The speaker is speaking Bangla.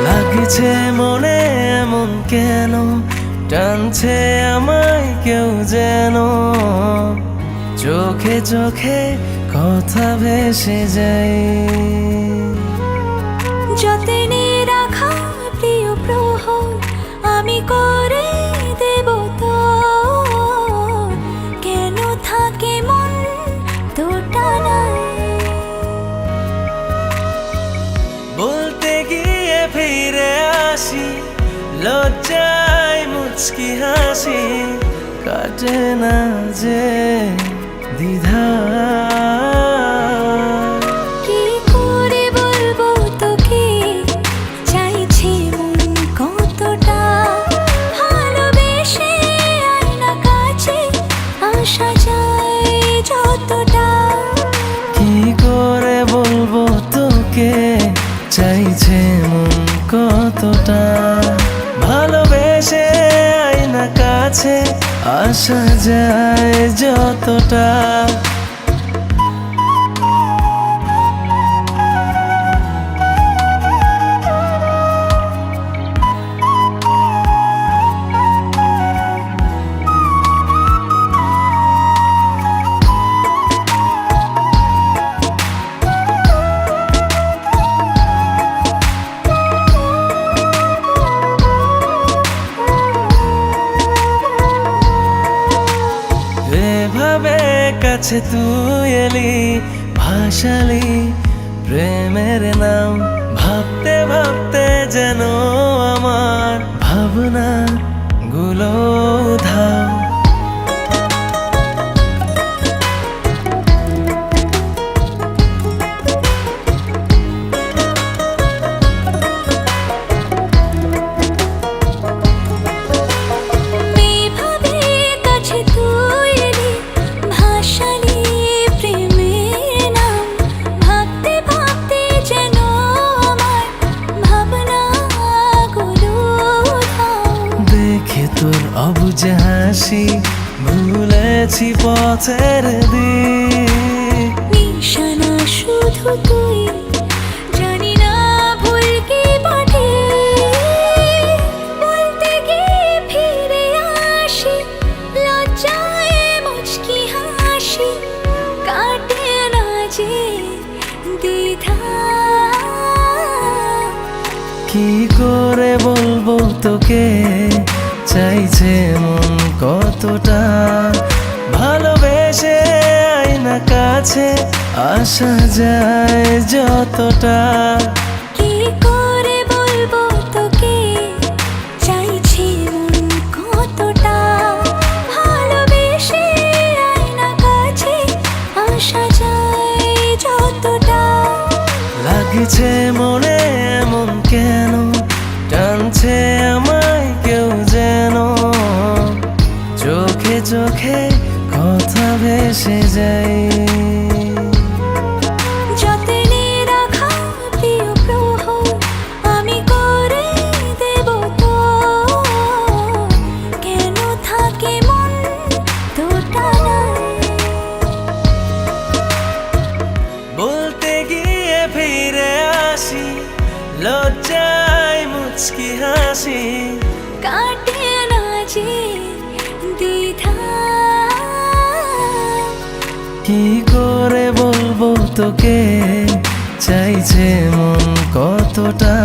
লাগছে মনে এমন কেন, টানছে আমায় কেউ যেন, চোখে চোখে কথা ভেসে যায়। যতনে রাখা প্রিয় প্রহর আমি করে দেব তো, কেন থাকে মন তোটা নাই। বলতে গিয়ে ফিরে আসি, লজ্জায় মুচকি হাসি, কাটে না যে দ্বিধা। কি করে বলবো তোকে, চাইছি মন কতটা, ভালোবেসে আয়না কাছে আসা যায় যতটা। কি করে বলবো তোকে, চাইছে মন কতটা, ভালোবেসে আয়না কাছে আসা যায় যতটা। এভাবে কাছে তুই এলি, ভাসালি প্রেমের নাম, ভাবতে ভাবতে যেন আমার ভাবনা গুলো ধাও। তোর অবুঝ হাসি, ভুলেছি পথের দিক, নিশানা শুধু তুই, জানি না ভুল কি পাঠে। বলতে গিয়ে ফিরে আসি, লজ্জায় মুচকি হাসি, কাটে না যে দ্বিধা। কি করে বলবো তোকে, চাইছে মন কতটা, ভালোবেসে আয়না কাছে আসা যায় যতটা। কি করে বলবো তোকে, চাইছি মন কতটা, ভালোবেসে আয়না কাছে আসা যায় যতটা। লাগছে মনে এমন কেন, টানছে আমায় কেউ যেন, চোখে চোখে কথা ভেসে যায়। যতনে রাখা প্রিয় প্রহর আমি করে দেব তো, কেন থাকে মন তোটা নাই। বলতে গিয়ে ফিরে আসি, লজ্জায় মুচকি হাসি, কাটে না যে দ্বিধা। কি করে বলবো তোকে, চাইছে মন কতটা,